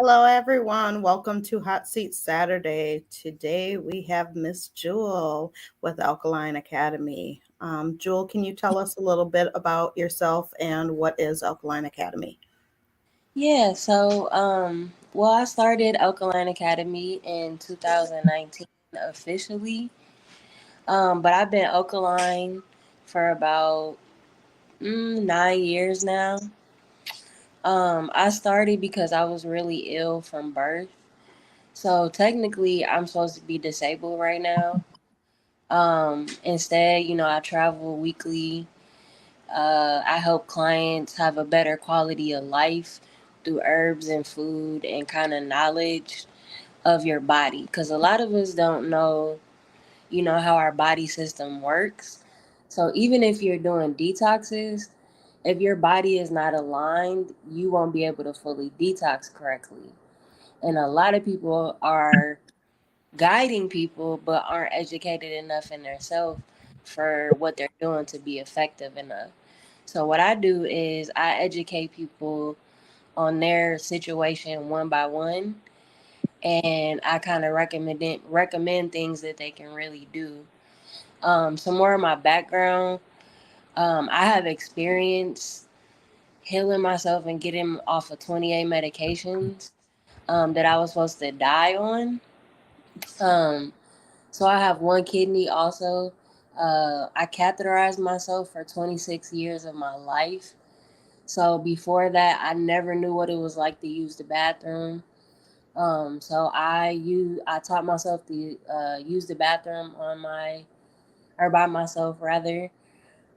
Hello, everyone. Welcome to Hot Seat Saturday. Today we have Miss Jewel with Alkaline Academy. Jewel, can you tell us a little bit about yourself and what is Alkaline Academy? Well, I started Alkaline Academy in 2019 officially, but I've been Alkaline for about 9 years now. I started because I was really ill from birth. So technically, I'm supposed to be disabled right now. Instead, I travel weekly. I help clients have a better quality of life through herbs and food and kind of knowledge of your body. Because a lot of us don't know, how our body system works. So even if you're doing detoxes, if your body is not aligned, you won't be able to fully detox correctly. And a lot of people are guiding people but aren't educated enough in themselves for what they're doing to be effective enough. So what I do is I educate people on their situation one by one, and I kind of recommend things that they can really do. Some more of my background. I have experience healing myself and getting off of 28 medications that I was supposed to die on. Um, so I have one kidney also. I catheterized myself for 26 years of my life. So before that, I never knew what it was like to use the bathroom. I taught myself to use the bathroom by myself rather.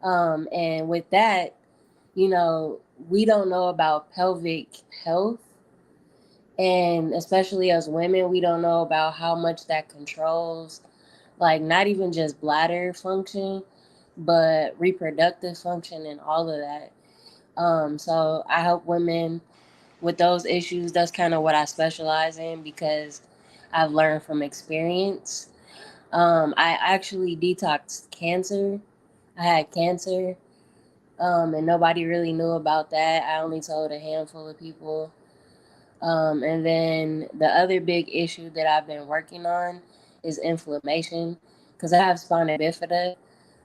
And with that, you know, we don't know about pelvic health, and especially as women, we don't know about how much that controls, like not even just bladder function, but reproductive function and all of that. So I help women with those issues. That's kind of what I specialize in because I've learned from experience. I actually detoxed cancer. I had cancer, and nobody really knew about that. I only told a handful of people. And then the other big issue that I've been working on is inflammation because I have spina bifida.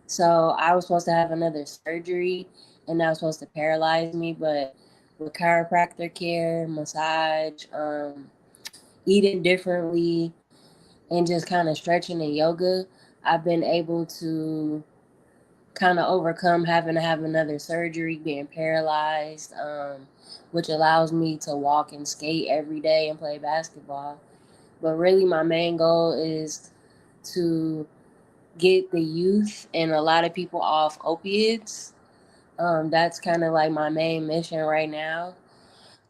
So I was supposed to have another surgery and that was supposed to paralyze me, but with chiropractor care, massage, eating differently, and just kind of stretching and yoga, I've been able to kind of overcome having to have another surgery, being paralyzed, which allows me to walk and skate every day and play basketball. But really, my main goal is to get the youth and a lot of people off opiates. That's kind of like my main mission right now,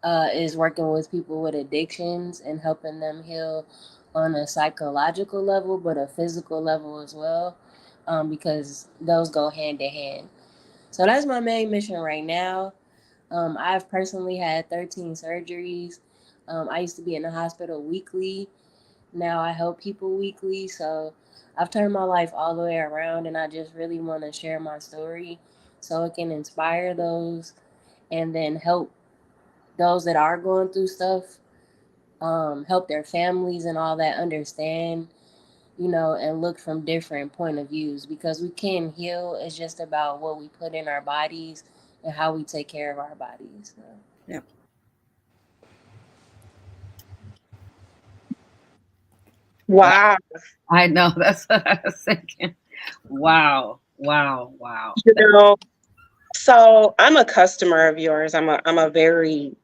is working with people with addictions and helping them heal on a psychological level, but a physical level as well, because those go hand in hand. So that's my main mission right now. I've personally had 13 surgeries. I used to be in the hospital weekly. Now I help people weekly. So I've turned my life all the way around, and I just really want to share my story so it can inspire those and then help those that are going through stuff, help their families and all that understand, and look from different point of views because we can heal. It's just about what we put in our bodies and how we take care of our bodies. So. Yeah. Wow. I know. That's what I was thinking. Wow. Wow. Wow. You know, so I'm a customer of yours. I'm a very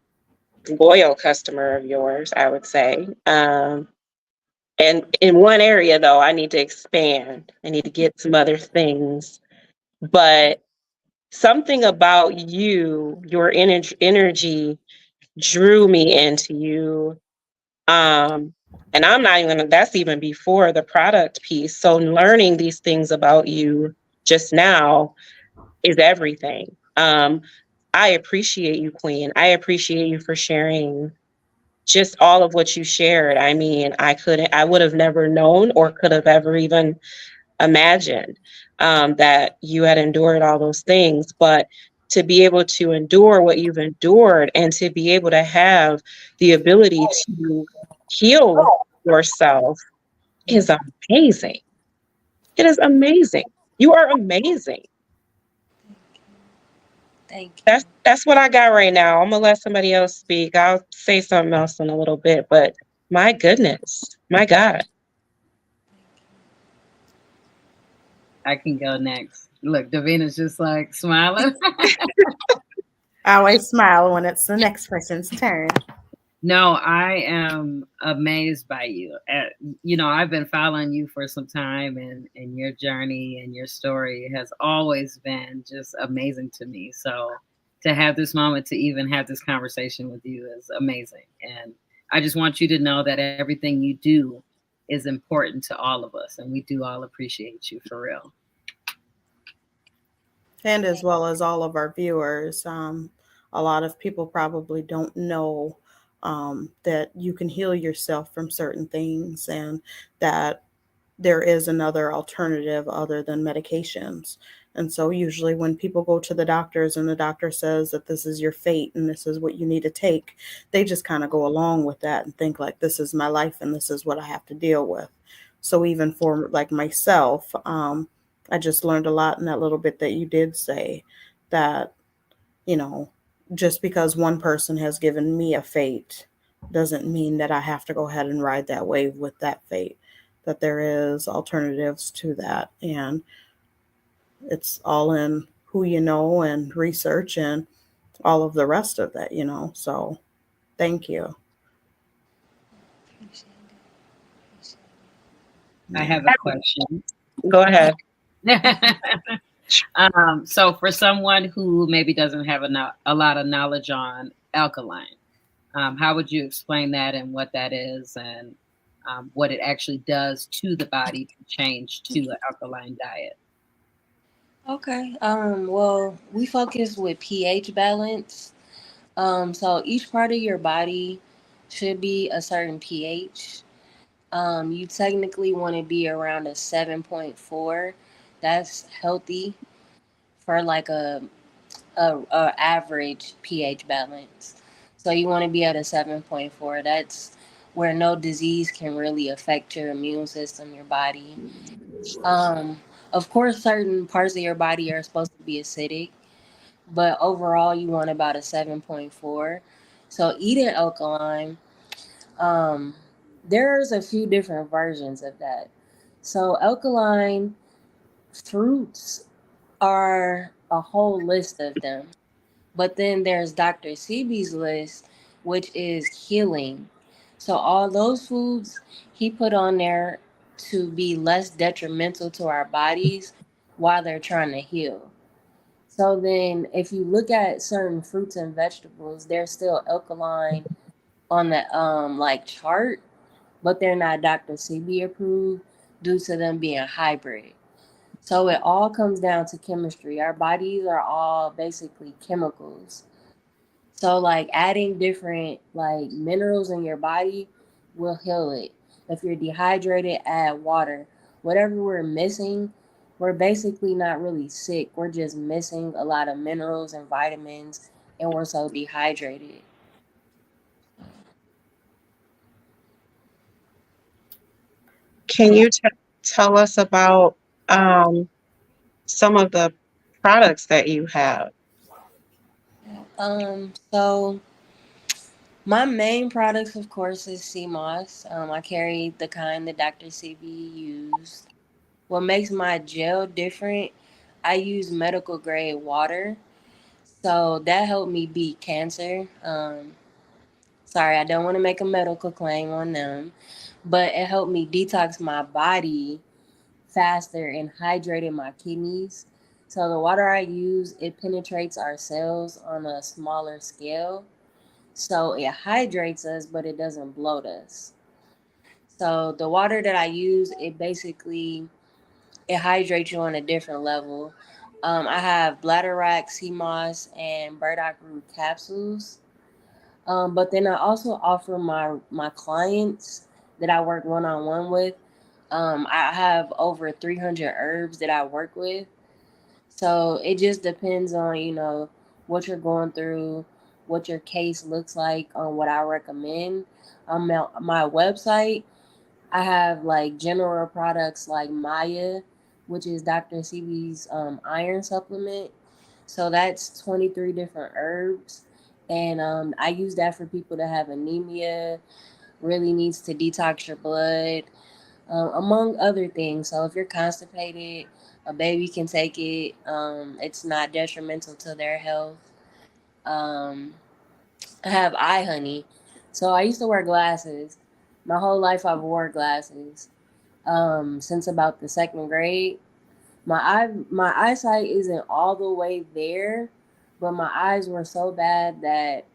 loyal customer of yours, I would say. And in one area though, I need to expand. I need to get some other things. But something about you, your energy drew me into you. And I'm not even that's even before the product piece. So learning these things about you just now is everything. I appreciate you, Queen. I appreciate you for sharing just all of what you shared. I mean, I would have never known or could have ever even imagined that you had endured all those things. But to be able to endure what you've endured and to be able to have the ability to heal yourself is amazing. It is amazing. You are amazing. Thank you. That's what I got right now. I'm gonna let somebody else speak. I'll say something else in a little bit, but my goodness, my God. I can go next. Look, Davina's just like smiling. I always smile when it's the next person's turn. No, I am amazed by you. I've been following you for some time, and your journey and your story has always been just amazing to me. So to have this moment to even have this conversation with you is amazing. And I just want you to know that everything you do is important to all of us, and we do all appreciate you for real. And as well as all of our viewers. A lot of people probably don't know that you can heal yourself from certain things and that there is another alternative other than medications. And so, usually, when people go to the doctors and the doctor says that this is your fate and this is what you need to take, they just kind of go along with that and think, like, this is my life and this is what I have to deal with. So, even for like myself, I just learned a lot in that little bit that you did say that, you know, just because one person has given me a fate doesn't mean that I have to go ahead and ride that wave with that fate, that there is alternatives to that. And it's all in who you know and research and all of the rest of that. So thank you. I Yeah. have a question. Go ahead. So for someone who maybe doesn't have a lot of knowledge on alkaline, how would you explain that and what that is and what it actually does to the body to change to an alkaline diet? Okay. Well, we focus with pH balance. So each part of your body should be a certain pH. You technically want to be around a 7.4. That's healthy for like a average pH balance. So you want to be at a 7.4. That's where no disease can really affect your immune system, your body. Um, of course, certain parts of your body are supposed to be acidic, but overall, you want about a 7.4. So eating alkaline, um, there's a few different versions of that. So alkaline fruits are a whole list of them. But then there's Dr. Sebi's list, which is healing. So all those foods he put on there to be less detrimental to our bodies while they're trying to heal. So then if you look at certain fruits and vegetables, they're still alkaline on the like chart, but they're not Dr. Sebi approved due to them being hybrid. So it all comes down to chemistry. Our bodies are all basically chemicals. So like adding different like minerals in your body will heal it. If you're dehydrated, add water. Whatever we're missing, we're basically not really sick. We're just missing a lot of minerals and vitamins and we're so dehydrated. Can you tell us about um, some of the products that you have? So my main products of course is sea moss. I carry the kind that Dr. CB used. What makes my gel different, I use medical grade water. So that helped me beat cancer. Sorry, I don't want to make a medical claim on them, but it helped me detox my body faster and hydrated my kidneys. So the water I use, it penetrates our cells on a smaller scale. So it hydrates us, but it doesn't bloat us. So the water that I use, it hydrates you on a different level. I have bladderwrack, sea moss, and burdock root capsules. But then I also offer my clients that I work one on one with. I have over 300 herbs that I work with. So it just depends on what you're going through, what your case looks like, on what I recommend. My website, I have like general products like Maya, which is Dr. CB's iron supplement. So that's 23 different herbs. And I use that for people that have anemia, really needs to detox your blood, among other things. So if you're constipated, a baby can take it. It's not detrimental to their health. Um, I have eye honey. So I used to wear glasses. My whole life I've wore glasses. Since about the second grade. My eyesight isn't all the way there, but my eyes were so bad that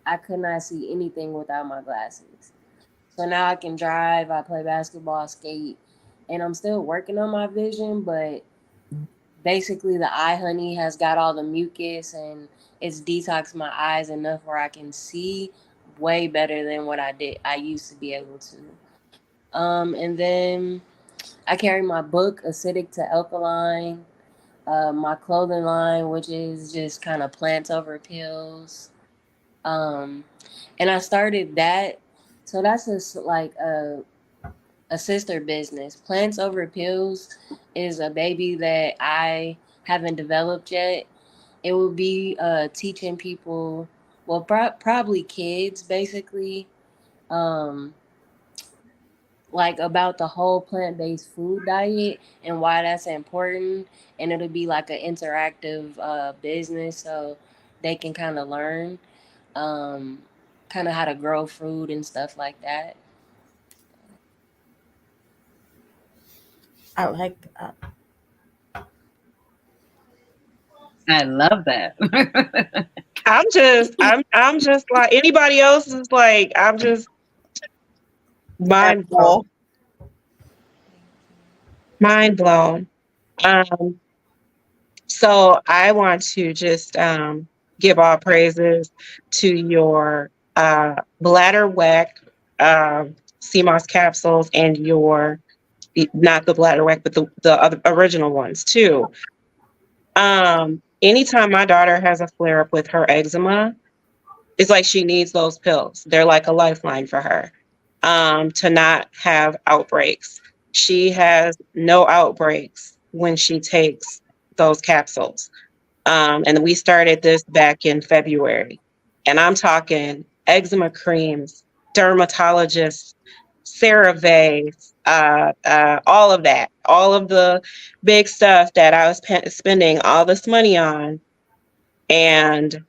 I could not see anything without my glasses. So now I can drive, I play basketball, skate, and I'm still working on my vision, but basically the eye honey has got all the mucus and it's detoxed my eyes enough where I can see way better than what I used to be able to. And then I carry my book, Acidic to Alkaline, my clothing line, which is just kind of plants over pills. Um, and I started that. So that's just like a sister business. Plants over pills is a baby that I haven't developed yet. It will be teaching people, well, probably kids, basically, um, like about the whole plant-based food diet and why that's important. And it'll be like an interactive business, so they can kind of learn, um, kind of how to grow food and stuff like that. I like that. I love that. I'm just like anybody else is like, I'm just That's mind blown. cool. Mind blown. Um, so I want to just give all praises to your bladder whack sea moss capsules and your not the bladder whack, but the other original ones too. Anytime my daughter has a flare up with her eczema, it's like she needs those pills. They're like a lifeline for her to not have outbreaks. She has no outbreaks when she takes those capsules. And we started this back in February. And I'm talking eczema creams, dermatologists, CeraVe, all of that, all of the big stuff that I was spending all this money on. And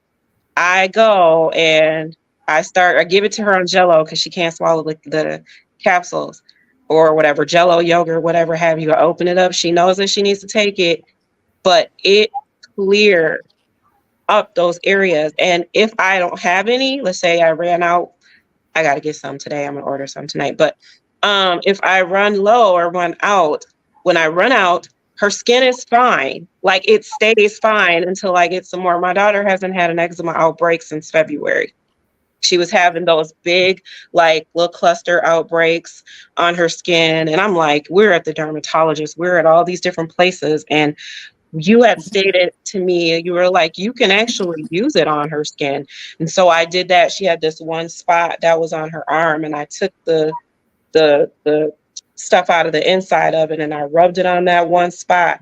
I go and I give it to her on Jello because she can't swallow the capsules or whatever, Jello, yogurt, whatever have you. I open it up. She knows that she needs to take it, but it cleared up those areas. And if I don't have any, let's say I ran out, I got to get some today. I'm going to order some tonight. But if I run low or run out, when I run out, her skin is fine. Like it stays fine until I get some more. My daughter hasn't had an eczema outbreak since February. She was having those big, like little cluster outbreaks on her skin. And I'm like, we're at the dermatologist, we're at all these different places. And you had stated to me, you were like, you can actually use it on her skin. And so I did that. She had this one spot that was on her arm, and I took the stuff out of the inside of it and I rubbed it on that one spot.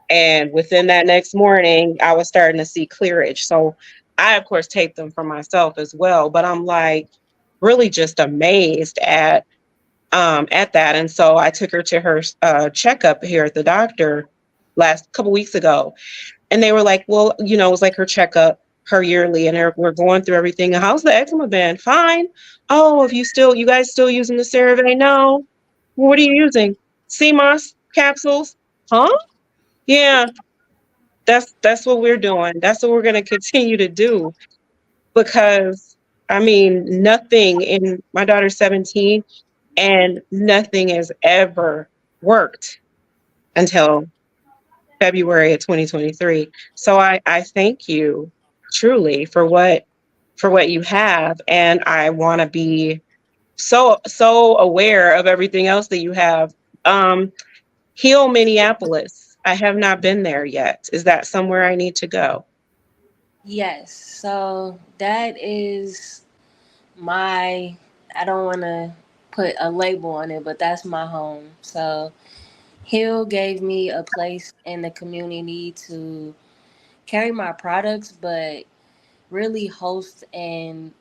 And within that next morning, I was starting to see clearage. So I, of course, taped them for myself as well. But I'm like really just amazed at that. And so I took her to her checkup here at the doctor last couple weeks ago. And they were like, well, it was like her checkup, her yearly, and we're going through everything. How's the eczema been? Fine. Oh, if you guys still using the CeraVe? No. What are you using? CMOS capsules? Huh? Yeah, that's what we're doing. That's what we're going to continue to do because I mean, nothing in my daughter's 17 and nothing has ever worked until February of 2023. So I thank you truly for what you have. And I want to be so aware of everything else that you have. Heal Minneapolis. I have not been there yet. Is that somewhere I need to go? Yes. So that is my, I don't want to put a label on it, but that's my home. So Hill gave me a place in the community to carry my products, but really host and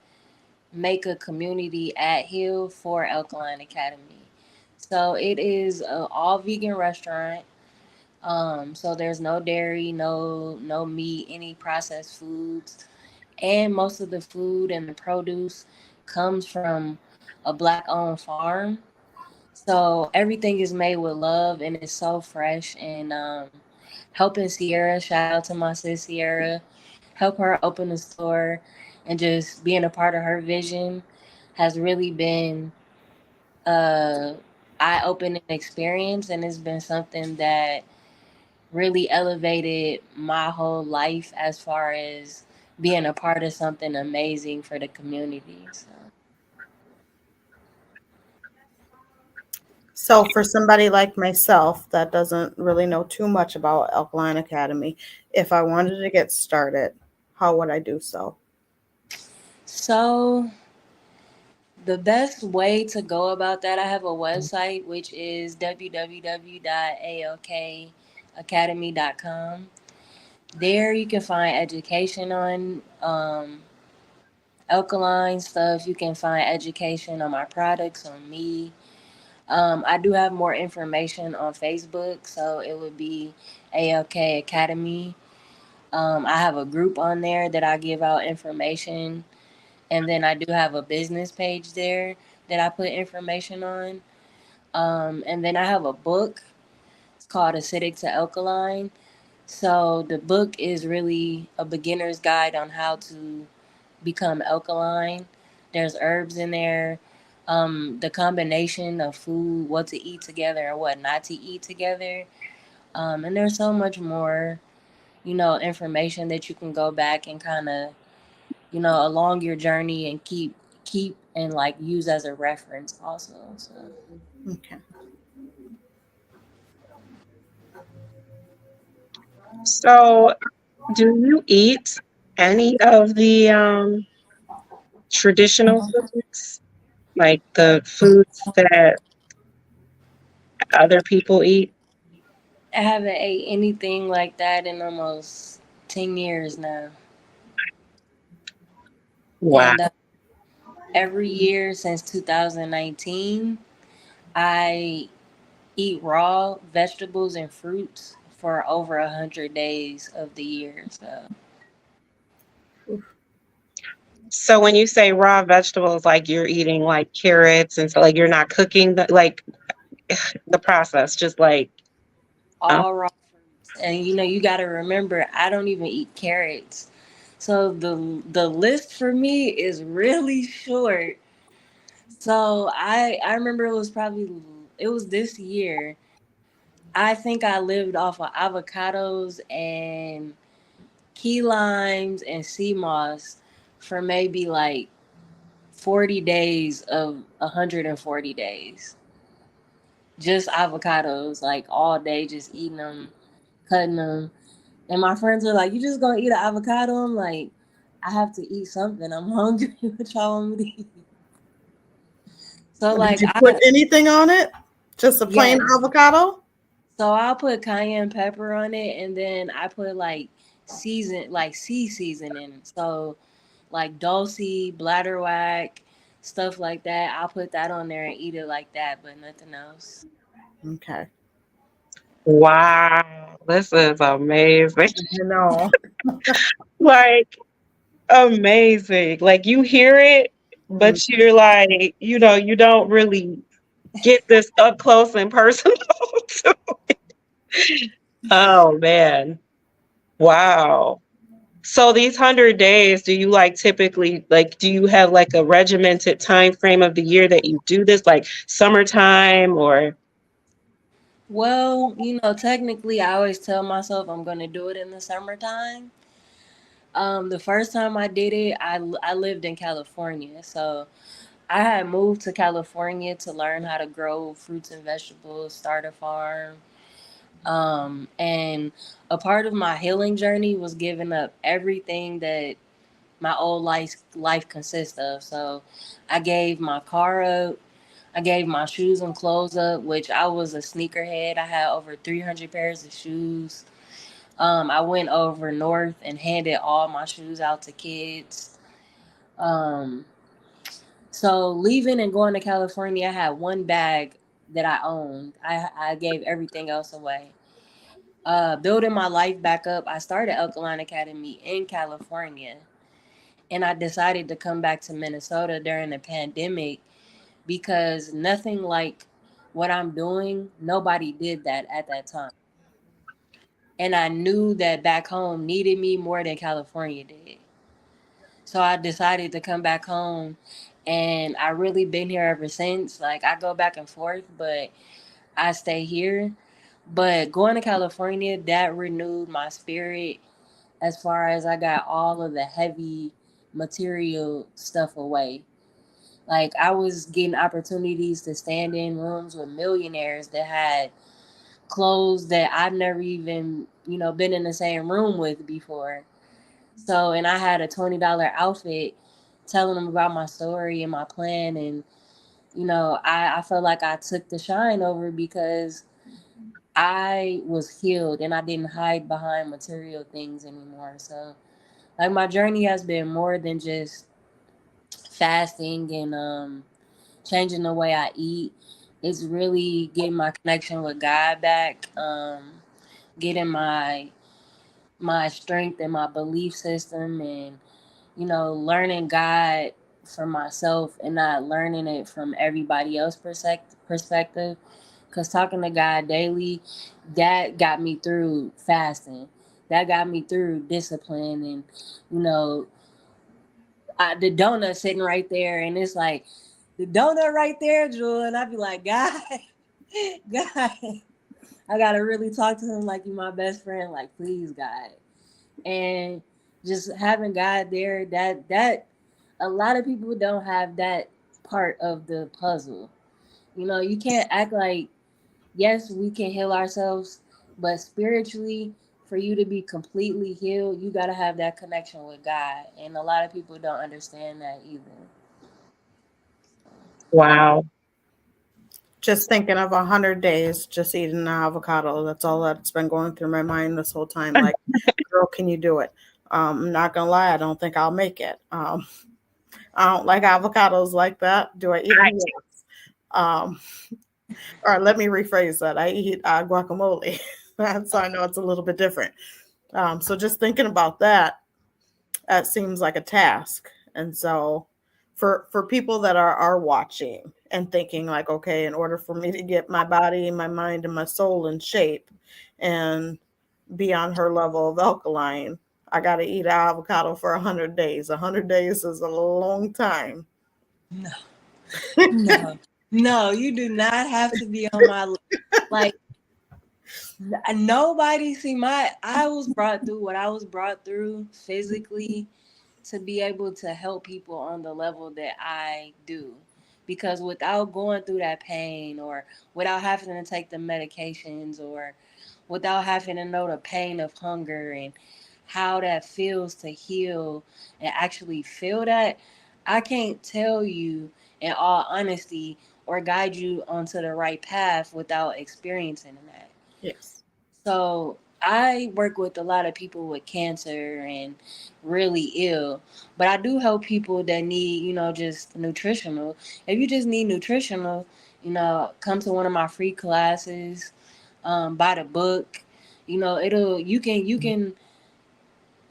make a community at Hill for Alkaline Academy. So it is a all vegan restaurant. So there's no dairy, no meat, any processed foods, and most of the food and the produce comes from a black owned farm. So everything is made with love and it's so fresh. And helping Sierra, shout out to my sis Sierra, help her open the store and just being a part of her vision has really been a eye opening experience, and it's been something that really elevated my whole life as far as being a part of something amazing for the community. So. So, for somebody like myself that doesn't really know too much about Alkaline Academy, if I wanted to get started, how would I do so? So the best way to go about that, I have a website which is www.alkacademy.com. There you can find education on alkaline stuff. You can find education on my products, on me. I do have more information on Facebook, so it would be ALK Academy. I have a group on there that I give out information, and then I do have a business page there that I put information on. And then I have a book. It's called Acidic to Alkaline. So the book is really a beginner's guide on how to become alkaline. There's herbs in there, the combination of food, what to eat together and what not to eat together. And there's so much more, information that you can go back and kind of, along your journey and keep and like use as a reference also. So Okay. So, do you eat any of the traditional foods, like the foods that other people eat? I haven't ate anything like that in almost 10 years now. Wow. And every year since 2019, I eat raw vegetables and fruits for over 100 days of the year. So So when you say raw vegetables, like you're eating like carrots, and so like you're not cooking the like the process, just like uh, all raw fruits, and you got to remember, I don't even eat carrots. So the list for me is really short. So I remember it was this year. I think I lived off of avocados and key limes and sea moss for maybe like 40 days of 140 days. Just avocados, like all day, just eating them, cutting them. And my friends are like, "You just gonna eat an avocado?" I'm like, "I have to eat something. I'm hungry. What y'all want me to eat?" So Did like you put I anything on it? Just a plain yes. avocado? So I'll put cayenne pepper on it, and then I put like sea seasoning. So like dulce, bladderwhack, stuff like that. I'll put that on there and eat it like that, but nothing else. Okay. wow, this is amazing. You know. Like amazing. Like you hear it, Mm, but you're like, you don't really get this up close and personal. Oh man. Wow. So these 100 days, do you like typically like do you have like a regimented time frame of the year that you do this, like summertime or Well, technically, I always tell myself I'm gonna do it in the summertime. The first time I did it, I lived in California, so I had moved to California to learn how to grow fruits and vegetables, start a farm. And a part of my healing journey was giving up everything that my old life consists of. So I gave my car up. I gave my shoes and clothes up, which I was a sneakerhead. I had over 300 pairs of shoes. I went over north and handed all my shoes out to kids. Um, so leaving and going to California, I had one bag that I owned. I gave everything else away. Building my life back up, I started Alkaline Academy in California, and I decided to come back to Minnesota during the pandemic because nothing like what I'm doing, nobody did that at that time. And I knew that back home needed me more than California did. So I decided to come back home, and I really been here ever since. Like I go back and forth, but I stay here. But going to California, that renewed my spirit as far as I got all of the heavy material stuff away. Like I was getting opportunities to stand in rooms with millionaires that had clothes that I've never even, been in the same room with before. So, and I had a $20 outfit telling them about my story and my plan. And, I felt like I took the shine over because I was healed and I didn't hide behind material things anymore. So, like, my journey has been more than just fasting and changing the way I eat. It's really getting my connection with God back, getting my strength and my belief system, and learning God for myself and not learning it from everybody else's perspective. Because talking to God daily, that got me through fasting. That got me through discipline, and you know the donut sitting right there, and it's like the donut right there, Jewel, and I'd be like, God, God, I gotta really talk to him like you my best friend, like please, God, and just having God there, that a lot of people don't have that part of the puzzle. You can't act like yes, we can heal ourselves, but spiritually, for you to be completely healed, you got to have that connection with God. And a lot of people don't understand that either. Wow. Just thinking of 100 days, just eating an avocado. That's all that's been going through my mind this whole time. Like, girl, can you do it? I'm not gonna lie, I don't think I'll make it. I don't like avocados like that. Do I eat them? Yes. Um, or let me rephrase that. I eat guacamole. So I know it's a little bit different. So just thinking about that, that seems like a task. And so for people that are watching and thinking like, okay, in order for me to get my body, my mind, and my soul in shape and be on her level of alkaline, I got to eat avocado for 100 days. 100 days is a long time. No, no, no, you do not have to be on my list. Like, nobody, see, I was brought through what I was brought through physically to be able to help people on the level that I do. Because without going through that pain, or without having to take the medications, or without having to know the pain of hunger and how that feels to heal and actually feel that, I can't tell you in all honesty or guide you onto the right path without experiencing that. Yes. So I work with a lot of people with cancer and really ill, but I do help people that need, just nutritional. If you just need nutritional, come to one of my free classes, buy the book. You can.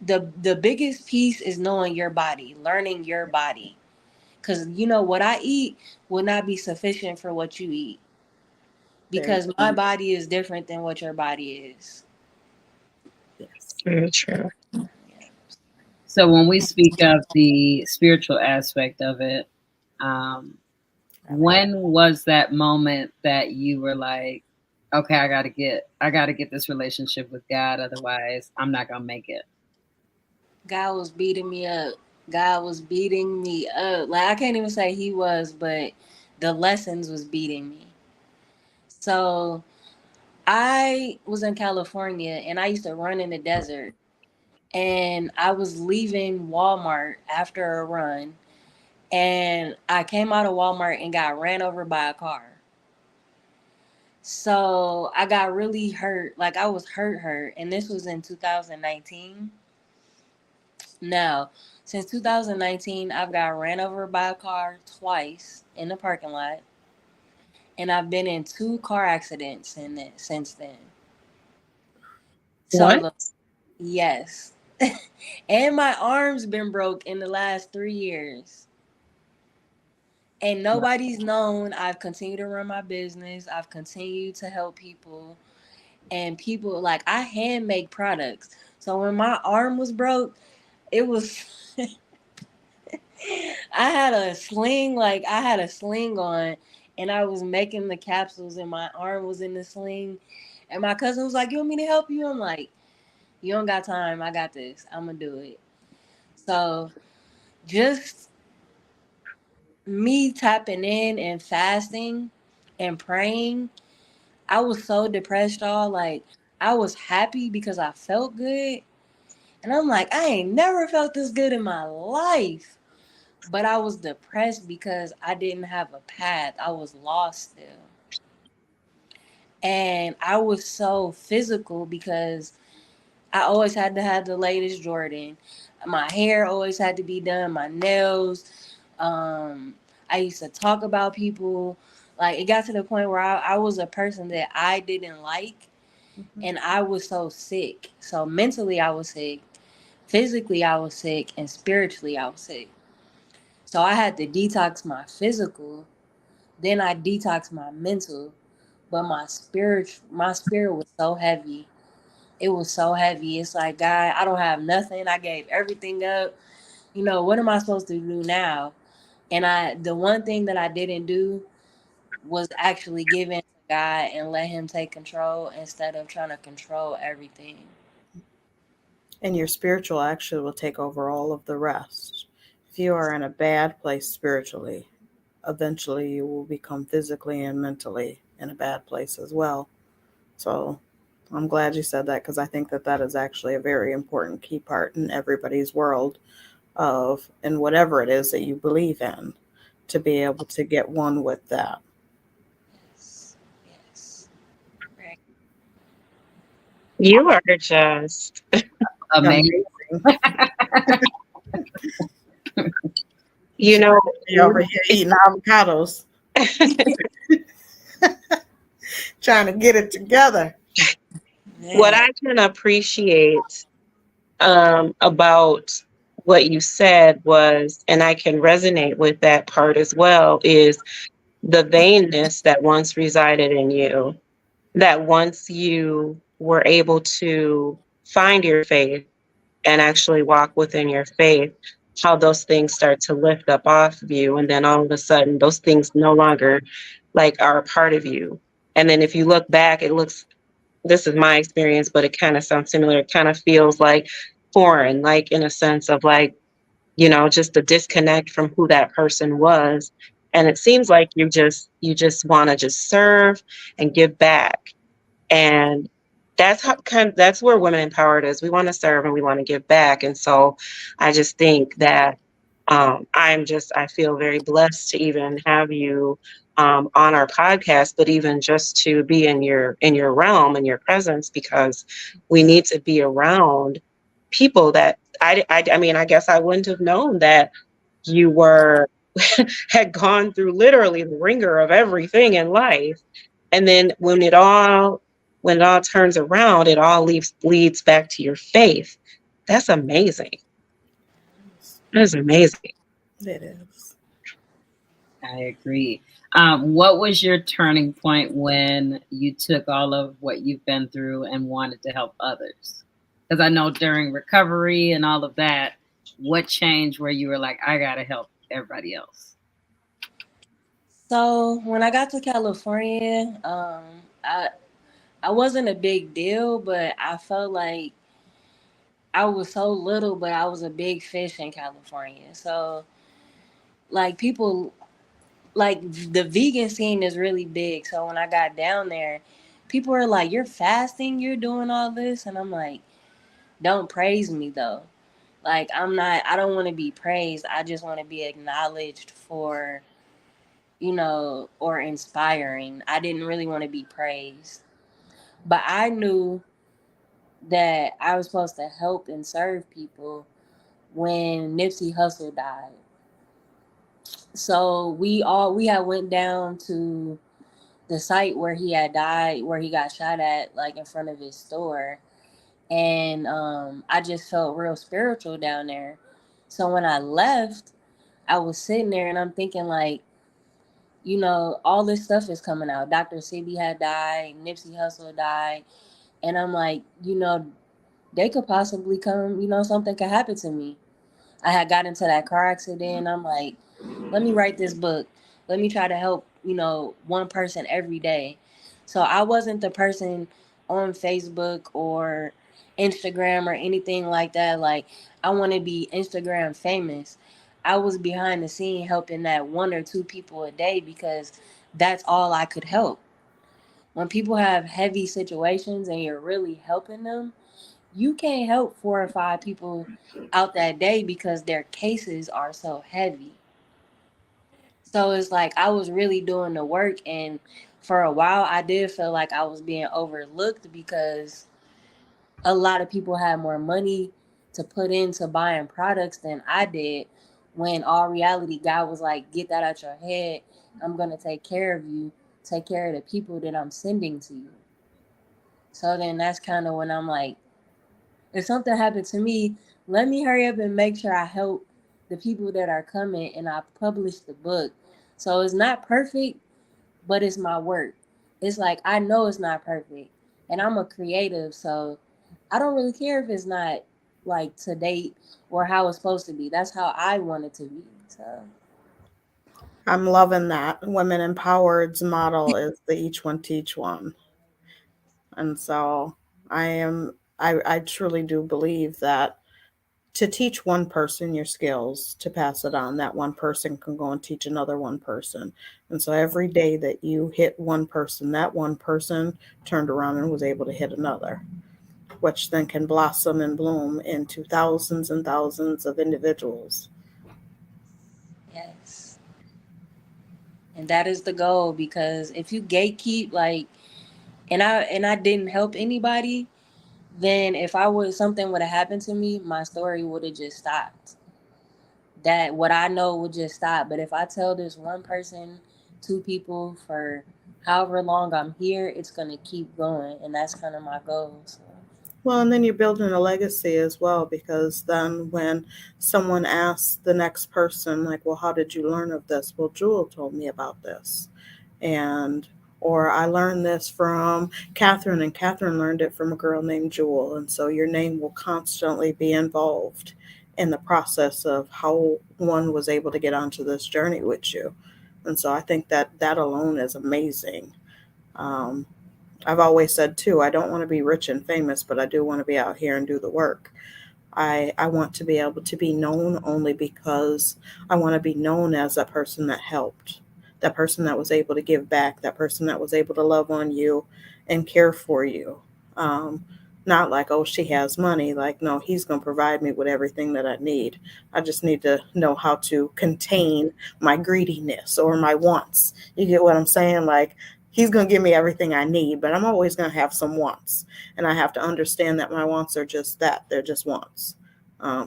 The biggest piece is knowing your body, learning your body, because what I eat will not be sufficient for what you eat, Very because my body is different than what your body is. yes. Very true. So when we speak of the spiritual aspect of it, um, when was that moment that you were like, okay, I gotta get this relationship with God, otherwise I'm not gonna make it? God was beating me up. God was beating me up. Like I can't even say he was, but the lessons was beating me. So I was in California and I used to run in the desert. And I was leaving Walmart after a run. And I came out of Walmart and got ran over by a car. So I got really hurt. Like I was hurt. And this was in 2019. Now, since 2019, I've got ran over by a car twice in the parking lot. And I've been in two car accidents since then. So What? the yes. And my arm's been broke in the last 3 years. And nobody's known. I've continued to run my business. I've continued to help people. And people, like, I hand make products. So when my arm was broke, it was, I had a sling on, and I was making the capsules, and my arm was in the sling. And my cousin was like, "You want me to help you?" I'm like, "You don't got time. I got this. I'm going to do it." So just me tapping in and fasting and praying, I was so depressed, y'all. Like, I was happy because I felt good. And I'm like, I ain't never felt this good in my life. But I was depressed because I didn't have a path. I was lost still. And I was so physical because I always had to have the latest Jordan. My hair always had to be done, my nails. Um, I used to talk about people. Like, it got to the point where I was a person that I didn't like, Mhm. and I was so sick. So mentally, I was sick. Physically, I was sick, and spiritually, I was sick. So I had to detox my physical. Then I detoxed my mental, but my spirit was so heavy. It was so heavy. It's like, God, I don't have nothing. I gave everything up. What am I supposed to do now? And the one thing that I didn't do was actually give in to God and let Him take control instead of trying to control everything. And your spiritual actually will take over all of the rest. If you are in a bad place spiritually, eventually you will become physically and mentally in a bad place as well. So I'm glad you said that because I think that that is actually a very important key part in everybody's world of, and whatever it is that you believe in, to be able to get one with that. Yes. Yes. Right. You are just, Amazing. Amazing. you Trying know, to be over here eating avocados, trying to get it together. what Man. I can appreciate about what you said was, and I can resonate with that part as well, is the vainness that once resided in you, that once you were able to find your faith and actually walk within your faith, how those things start to lift up off of you. And then all of a sudden, those things no longer like are a part of you. And then if you look back, it looks, this is my experience, but it kind of sounds similar. It kind of feels like foreign, like in a sense of like, just a disconnect from who that person was. And it seems like you just want to just serve and give back. And that's where women empowered is. We want to serve and we want to give back. And so I just think that I feel very blessed to even have you on our podcast, but even just to be in your realm and your presence, because we need to be around people that I mean, I guess I wouldn't have known that you were had gone through literally the ringer of everything in life. And then when it all turns around, it all leads back to your faith. That's amazing. That is amazing. It is. I agree. What was your turning point when you took all of what you've been through and wanted to help others? Because I know during recovery and all of that, what changed where you were like, I got to help everybody else? So when I got to California, I wasn't a big deal, but I felt like I was so little, but I was a big fish in California. So like people, like the vegan scene is really big. So when I got down there, people are like, you're fasting, you're doing all this. And I'm like, don't praise me though. Like, I don't want to be praised. I just want to be acknowledged for, or inspiring. I didn't really want to be praised. But I knew that I was supposed to help and serve people when Nipsey Hussle died. So we had went down to the site where he had died, where he got shot at, like in front of his store. And I just felt real spiritual down there. So when I left, I was sitting there and I'm thinking like, all this stuff is coming out. Dr. Sebi had died, Nipsey Hussle died, and I'm like, they could possibly come, something could happen to me. I had got into that car accident. I'm like, let me write this book. Let me try to help, one person every day. So I wasn't the person on Facebook or Instagram or anything like that. Like, I want to be Instagram famous. I was behind the scene helping that one or two people a day because that's all I could help. When people have heavy situations and you're really helping them, you can't help 4 or 5 people out that day because their cases are so heavy. So it's like I was really doing the work, and for a while I did feel like I was being overlooked because a lot of people had more money to put into buying products than I did. When all reality, God was like, get that out your head. I'm gonna take care of you, take care of the people that I'm sending to you. So then that's kind of when I'm like, if something happened to me, let me hurry up and make sure I help the people that are coming, and I publish the book. So it's not perfect, but it's my work. It's like I know it's not perfect, and I'm a creative, so I don't really care if it's not like to date or how it's supposed to be. That's how I want it to be. So I'm loving that. Women Empowered's model is the each one teach one. And so I truly do believe that to teach one person your skills, to pass it on, that one person can go and teach another one person. And so every day that you hit one person, that one person turned around and was able to hit another, which then can blossom and bloom into thousands and thousands of individuals. yes, and that is the goal, because if you gatekeep, like, and I didn't help anybody, then if I would something would have happened to me, my story would have just stopped. That what I know would just stop. But if I tell this one person, two people for however long I'm here, it's gonna keep going, and that's kind of my goal. So. Well, and then you're building a legacy as well, because then when someone asks the next person, like, well, how did you learn of this? Well, Jewel told me about this. And, or I learned this from Catherine, and Catherine learned it from a girl named Jewel. And so your name will constantly be involved in the process of how one was able to get onto this journey with you. And so I think that that alone is amazing. Um, I've always said too, I don't want to be rich and famous, but I do want to be out here and do the work. I want to be able to be known only because I want to be known as that person that helped, that person that was able to give back, that person that was able to love on you and care for you. Um, Not like, oh, she has money. Like, no, he's going to provide me with everything that I need. I just need to know how to contain my greediness or my wants. You get what I'm saying? Like, he's going to give me everything I need, but I'm always going to have some wants. And I have to understand that my wants are just that. They're just wants.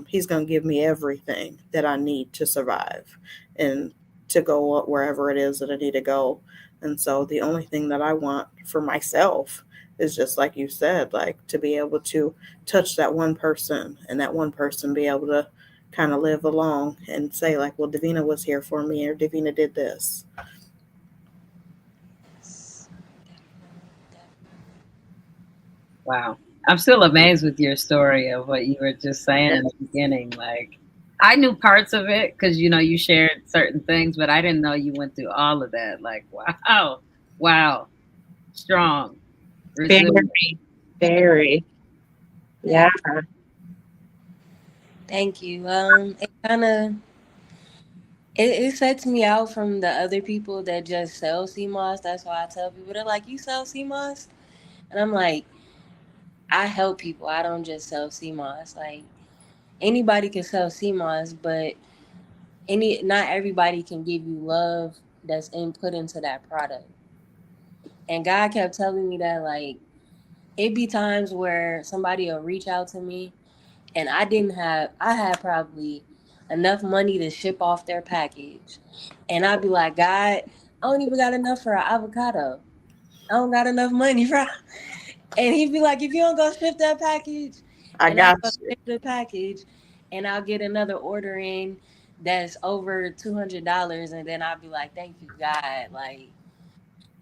He's going to give me everything that I need to survive and to go wherever it is that I need to go. And so the only thing that I want for myself is just like you said, like to be able to touch that one person and that one person be able to kind of live along and say like, well, Davina was here for me or Davina did this. Yes, definitely. Wow. I'm still amazed with your story of what you were just saying in the beginning. Like, I knew parts of it because, you shared certain things, but I didn't know you went through all of that. Like, wow. Wow. Strong. Resilient. Very, very. Yeah. Thank, thank you. It kind of it sets me out from the other people that just sell CMOS. That's why I tell people, they're like, "You sell CMOS?" And I'm like, I help people. I don't just sell sea moss. Like anybody can sell sea moss, but not everybody can give you love that's input into that product. And God kept telling me that like it be times where somebody will reach out to me and I had probably enough money to ship off their package. And I'd be like, God, I don't even got enough for an avocado. I don't got enough money for. And he'd be like, if you don't go ship that package, I and I'll got go you. ship the package, and I'll get another order in that's over $200, and then I'll be like, thank you, God. Like,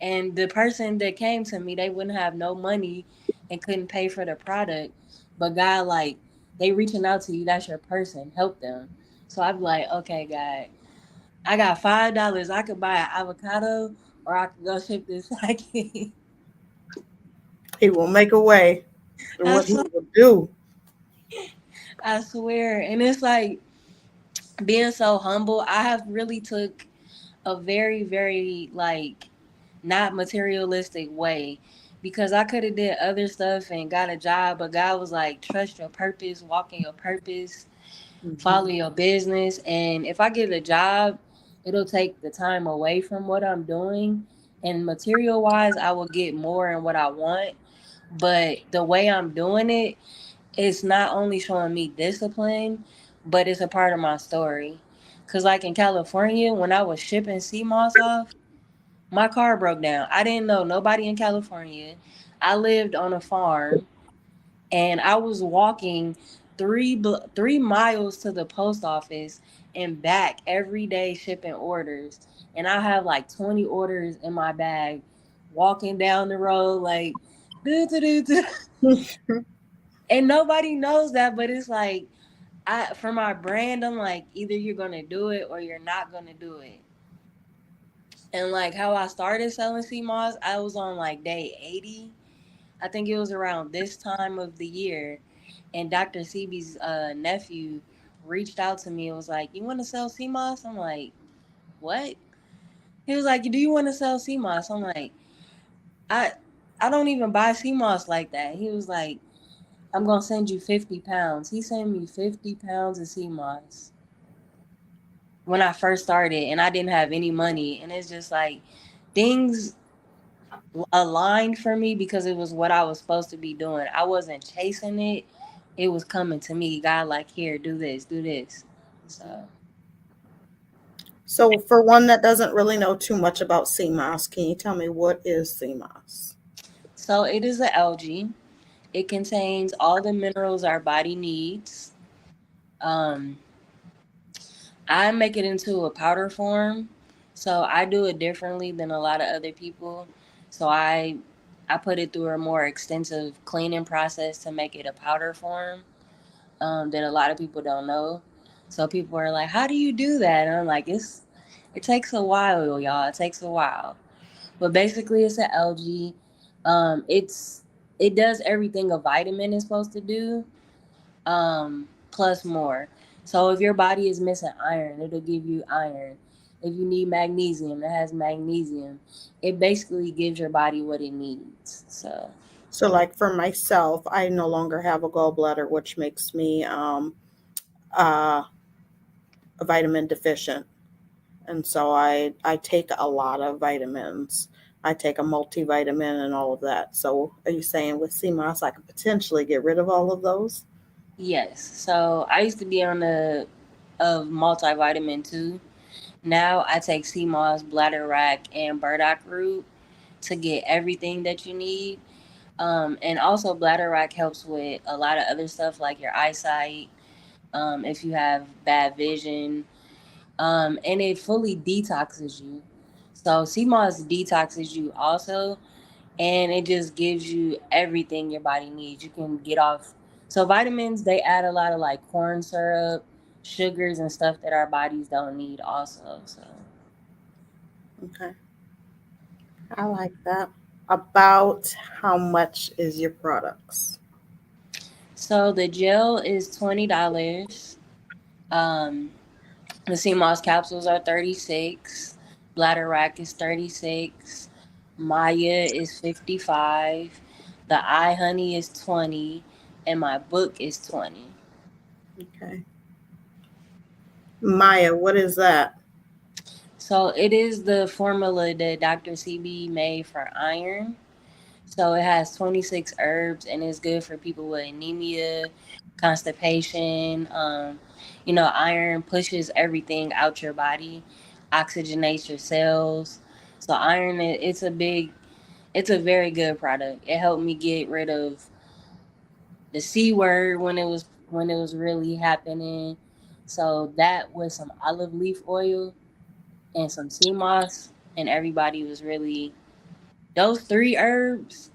and the person that came to me, they wouldn't have no money and couldn't pay for the product, but God, like, they reaching out to you, that's your person, help them. So I'd be like, okay, God, I got $5. I could buy an avocado, or I could go ship this package. He will make a way. And I what he swear, will do. I swear, and it's like being so humble. I have really took a very like not materialistic way because I could have did other stuff and got a job, but God was like, trust your purpose, walk in your purpose, Hmm. follow your business, and if I get a job, it'll take the time away from what I'm doing. And material wise, I will get more in what I want, but the way I'm doing it, it's not only showing me discipline, but it's a part of my story. Cause like in California, when I was shipping sea moss off, my car broke down. I didn't know nobody in California. I lived on a farm, and I was walking 3 miles to the post office and back every day shipping orders. And I have like 20 orders in my bag, walking down the road like, do do do do. And nobody knows that, but it's like for my brand, I'm like, either you're gonna do it or you're not gonna do it. And like how I started selling sea moss, I was on like day 80. I think it was around this time of the year, and Dr. CB's nephew reached out to me and was like, "You want to sell sea moss?" I'm like, "What?" He was like, "Do you want to sell sea moss?" I'm like, "I, I don't even buy sea moss like that." He was like, "I'm gonna send you 50 pounds." He sent me 50 pounds of sea moss when I first started, and I didn't have any money, and it's just like things aligned for me because it was what I was supposed to be doing. I wasn't chasing it. It was coming to me. God like, here, do this, do this. So So, for one that doesn't really know too much about sea moss, can you tell me what is sea moss? so it is an algae. It contains all the minerals our body needs. Um, I make it into a powder form. So I do it differently than a lot of other people. So I put it through a more extensive cleaning process to make it a powder form. That a lot of people don't know. So people are like, "How do you do that?" And I'm like, it takes a while, y'all. It takes a while. But basically, it's an algae. It does everything a vitamin is supposed to do, plus more. So if your body is missing iron, it'll give you iron. If you need magnesium, it has magnesium. It basically gives your body what it needs. So So, like for myself, I no longer have a gallbladder, which makes me uh, a vitamin deficient. And so I take a lot of vitamins. I take a multivitamin and all of that. So are you saying with CMOS I could potentially get rid of all of those? yes. So I used to be on a of multivitamin too. Now I take sea moss, bladder wrack, and burdock root to get everything that you need. And also bladder wrack helps with a lot of other stuff like your eyesight, if you have bad vision, and it fully detoxes you. So sea moss detoxes you also, and it just gives you everything your body needs. You can get off. So vitamins, they add a lot of like corn syrup, sugars, and stuff that our bodies don't need also. So. Okay. I like that. About how much is your products? So the gel is $20. Um, the sea moss capsules are 36. Bladder rack is 36. Maya is 55. The eye honey is 20, and my book is 20. Okay. Maya, what is that? So it is the formula that Dr. CB made for iron. So it has 26 herbs and it's good for people with anemia, constipation. Iron pushes everything out your body, oxygenates your cells. So iron, it's a very good product. It helped me get rid of the C word when it was really happening. So that with some olive leaf oil and some sea moss, and everybody was really those three herbs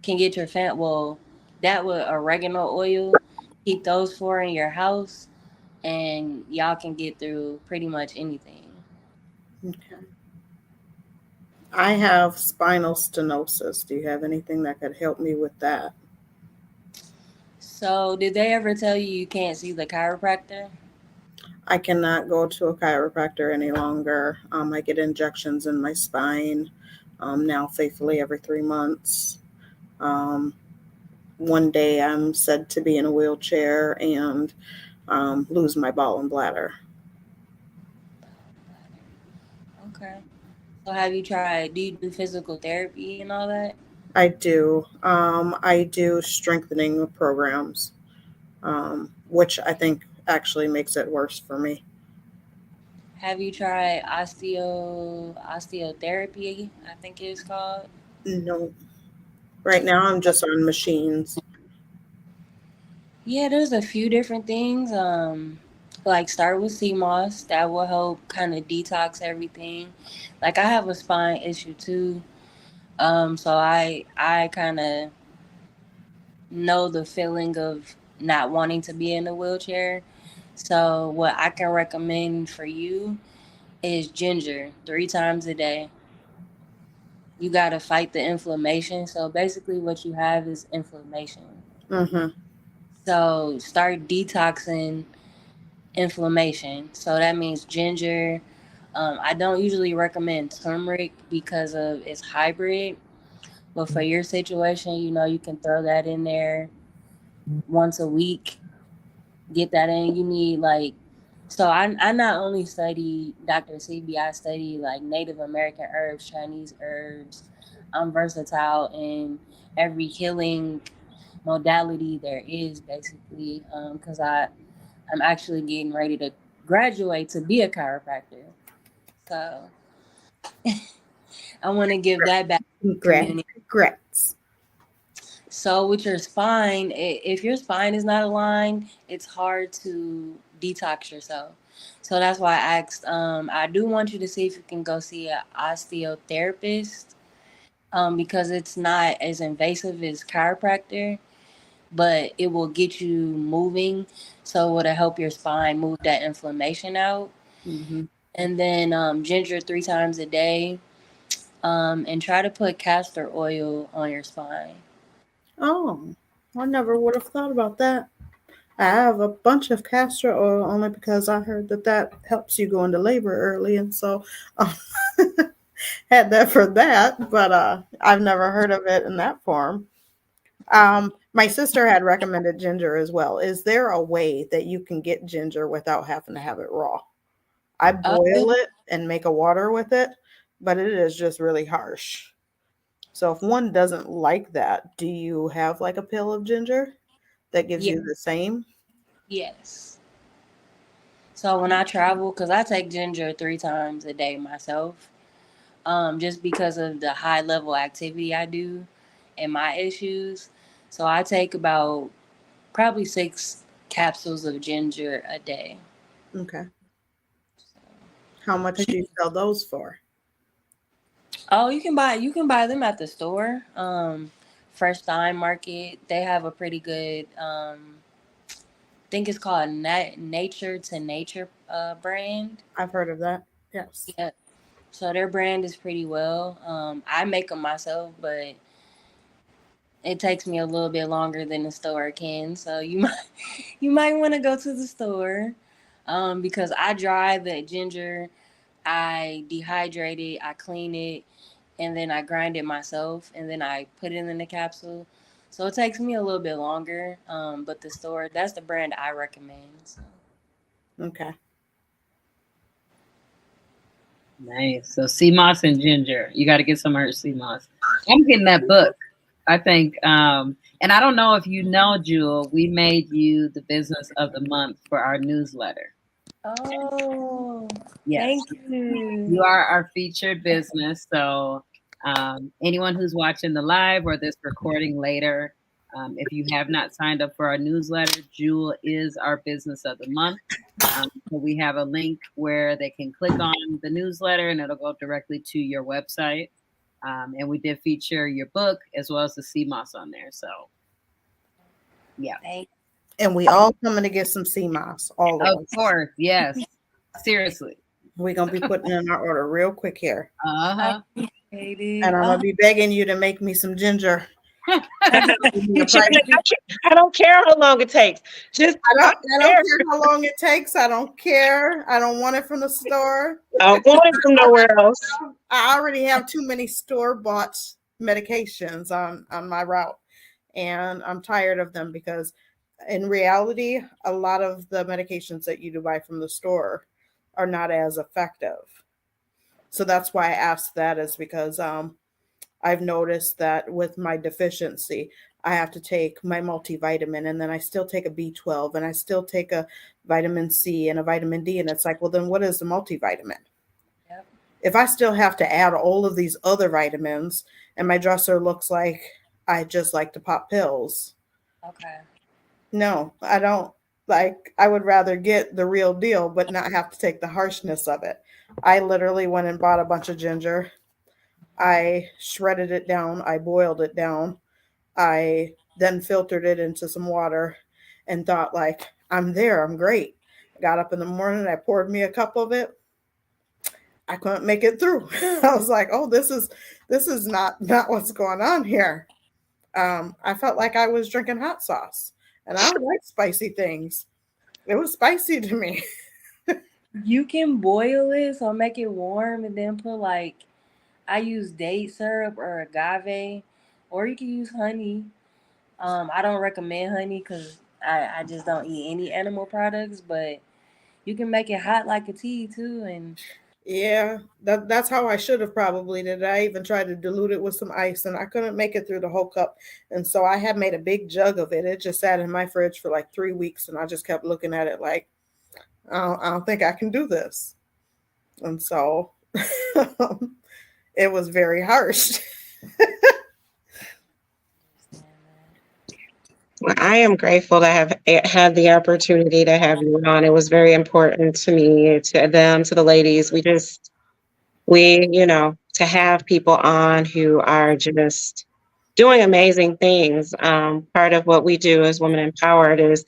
can get your fat. Well, that with oregano oil, keep those four in your house, and y'all can get through pretty much anything. Okay. I have spinal stenosis. Do you have anything that could help me with that? So, did they ever tell you you can't see the chiropractor? I cannot go to a chiropractor any longer. I get injections in my spine now faithfully every 3 months. Um, one day I'm said to be in a wheelchair and lose my ball and bladder. Okay. So, have you tried? Do you do physical therapy and all that? I do. I do strengthening programs, which I think actually makes it worse for me. Have you tried osteotherapy? I think it's called. No, right now I'm just on machines. Yeah, there's a few different things. Like start with sea moss. That will help kind of detox everything. Like I have a spine issue too. So I kind of know the feeling of not wanting to be in a wheelchair. So what I can recommend for you is ginger 3 times a day. You got to fight the inflammation. So basically what you have is inflammation. Mm-hmm. So start detoxing inflammation. So that means ginger. I don't usually recommend turmeric because of it's hybrid. But for your situation, you can throw that in there once a week. Get that in. You need like, so I not only study Dr. CB, I study like Native American herbs, Chinese herbs. I'm versatile in every healing modality there is basically because I'm actually getting ready to graduate to be a chiropractor. So I want to give that back to the community. Regrets. So with your spine, if your spine is not aligned, it's hard to detox yourself. So that's why I asked. I do want you to see if you can go see an osteotherapist because it's not as invasive as chiropractor, but it will get you moving. So it'll help your spine move that inflammation out. Mm-hmm. And then ginger 3 times a day. And try to put castor oil on your spine. Oh, I never would have thought about that. I have a bunch of castor oil only because I heard that that helps you go into labor early, and so um, had that for that. But I've never heard of it in that form. My sister had recommended ginger as well. Is there a way that you can get ginger without having to have it raw? I Uh, boil it and make a water with it, but it is just really harsh. So if one doesn't like that, do you have like a pill of ginger that gives yeah, you the same? yes. So when I travel, because I take ginger 3 times a day myself, just because of the high level activity I do and my issues. So I take about probably 6 capsules of ginger a day. Okay. How much do you sell those for? Oh, you can buy them at the store. Fresh Thyme Market. They have a pretty good I think it's called Nature to Nature brand. I've heard of that. Yes. Yeah. So their brand is pretty well. I make them myself, but it takes me a little bit longer than the store can. So you might you might want to go to the store because I dry the ginger, I dehydrate it, I clean it, and then I grind it myself, and then I put it in the capsule. So it takes me a little bit longer. But the store, that's the brand I recommend. So. Okay. Nice. So sea moss and ginger. You got to get some of her sea moss. I'm getting that book. I think, and I don't know if you know, Jewel, we made you the business of the month for our newsletter. Oh, Yes, thank you. you are our featured business. So anyone who's watching the live or this recording later, if you have not signed up for our newsletter, Jewel is our business of the month. So we have a link where they can click on the newsletter and it'll go directly to your website. And we did feature your book as well as the sea moss on there. So, yeah. And we all coming to get some sea moss, all of Of us. course, yes. Seriously. We're going to be putting in our order real quick here. Uh-huh. And I'm going to be begging you to make me some ginger. I don't care how long it takes. Just I don't care how long it takes. I don't care. I don't want it from the store. I don't want it from nowhere else. I already have too many store-bought medications on my route, and I'm tired of them because in reality, a lot of the medications that you do buy from the store are not as effective. So that's why I asked that, is because I've noticed that with my deficiency, I have to take my multivitamin, and then I still take a B12, and I still take a vitamin C and a vitamin D. And it's like, well, then what is the multivitamin? Yep. If I still have to add all of these other vitamins and my dresser looks like I just like to pop pills. Okay. No, I don't. Like, I would rather get the real deal, but not have to take the harshness of it. I literally went and bought a bunch of ginger. I shredded it down. I boiled it down. I then filtered it into some water and thought, like, I'm there. I'm great. I got up in the morning. I poured me a cup of it. I couldn't make it through. I was like, oh, this is not what's going on here. I felt like I was drinking hot sauce, and I don't like spicy things. It was spicy to me. You can boil it, so make it warm, and then put like, I use date syrup or agave, or you can use honey. I don't recommend honey because I just don't eat any animal products, but you can make it hot like a tea too. And Yeah, that's how I should have probably did. I even tried to dilute it with some ice, and I couldn't make it through the whole cup. And so I had made a big jug of it. It just sat in my fridge for like 3 weeks, and I just kept looking at it like, I don't think I can do this. And so it was very harsh. Well, I am grateful to have had the opportunity to have you on. It was very important to me, to them, to the ladies. To have people on who are just doing amazing things. Part of what we do as Women Empowered is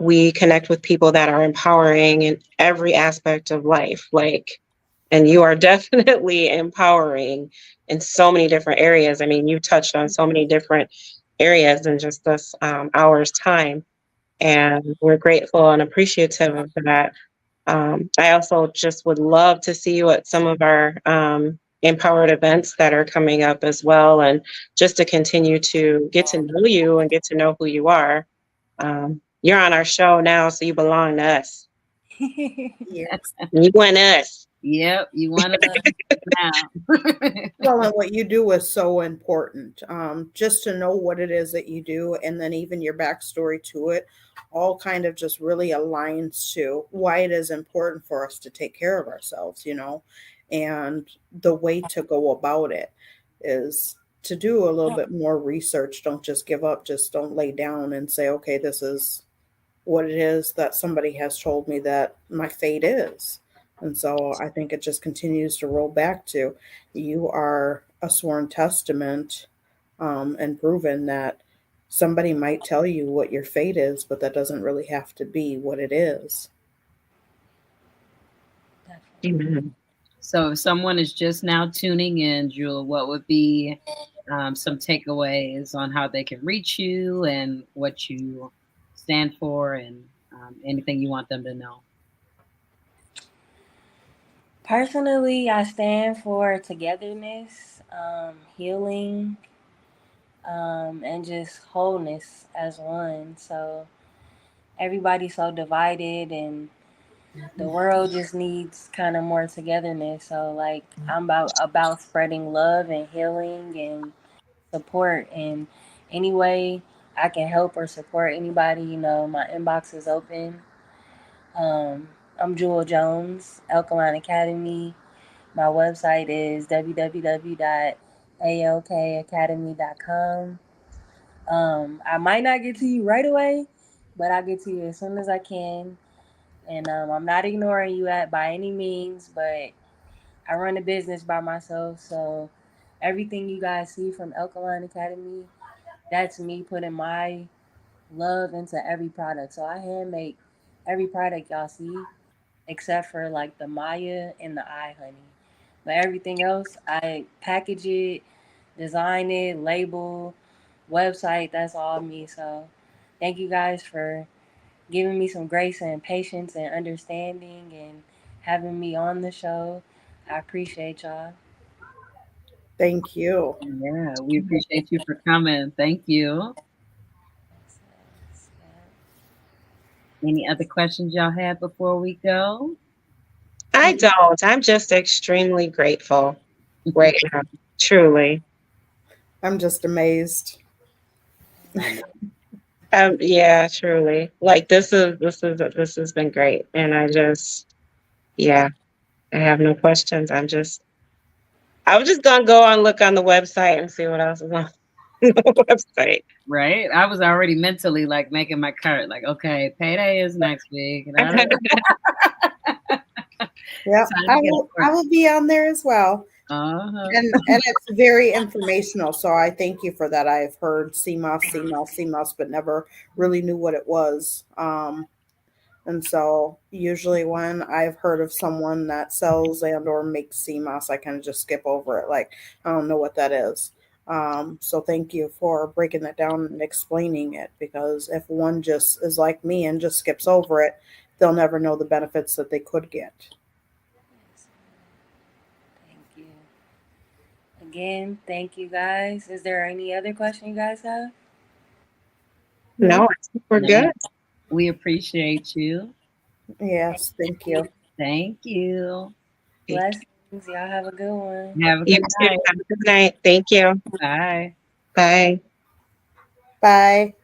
we connect with people that are empowering in every aspect of life. And you are definitely empowering in so many different areas. I mean, you touched on so many different areas in just this hour's time. And we're grateful and appreciative of that. I also just would love to see you at some of our empowered events that are coming up as well, and just to continue to get to know you and get to know who you are. You're on our show now, so you belong to us. Yes. You want us. Yep, you want to now. Well, and what you do is so important. Just to know what it is that you do, and then even your backstory to it, all kind of just really aligns to why it is important for us to take care of ourselves, and the way to go about it is to do a little bit more research. Don't just give up. Just don't lay down and say, okay, this is what it is that somebody has told me that my fate is. And so I think it just continues to roll back to, you are a sworn testament, and proven that somebody might tell you what your fate is, but that doesn't really have to be what it is. Amen. So if someone is just now tuning in, Jewel, what would be some takeaways on how they can reach you and what you stand for, and anything you want them to know? Personally, I stand for togetherness, healing, and just wholeness as one. So everybody's so divided, and the world just needs kind of more togetherness. So like I'm about spreading love and healing and support, and any way I can help or support anybody, my inbox is open. I'm Jewel Jones, Alkaline Academy. My website is www.alkacademy.com. I might not get to you right away, but I'll get to you as soon as I can. And I'm not ignoring you by any means, but I run a business by myself. So everything you guys see from Alkaline Academy, that's me putting my love into every product. So I hand make every product y'all see, except for like the Maya and the eye honey. But everything else, I package it, design it, label, website, that's all me. So thank you guys for giving me some grace and patience and understanding and having me on the show. I appreciate y'all. Thank you. Yeah, we appreciate you for coming. Thank you. Any other questions y'all have before we go? I don't. I'm just extremely grateful right now. Truly. I'm just amazed. I know. Yeah, truly. Like this has been great. And yeah, I have no questions. I was just gonna go and look on the website and see what else is on the website. Right? I was already mentally like making my cart, like, okay, payday is next week. Time Yeah, to get to I work. will be on there as well. Uh-huh. And it's very informational. So I thank you for that. I've heard CMOS, but never really knew what it was. And so usually when I've heard of someone that sells and or makes CMOS, I kind of just skip over it. Like, I don't know what that is. So thank you for breaking that down and explaining it, because if one just is like me and just skips over it, they'll never know the benefits that they could get. Thank you. Again, thank you guys. Is there any other question you guys have? No, No? I think we're No, good. we appreciate you. Yes, thank you. Thank you. Blessings. Y'all have a good one. Have a You good too. night. Have a good night. Thank you. Bye. Bye. Bye.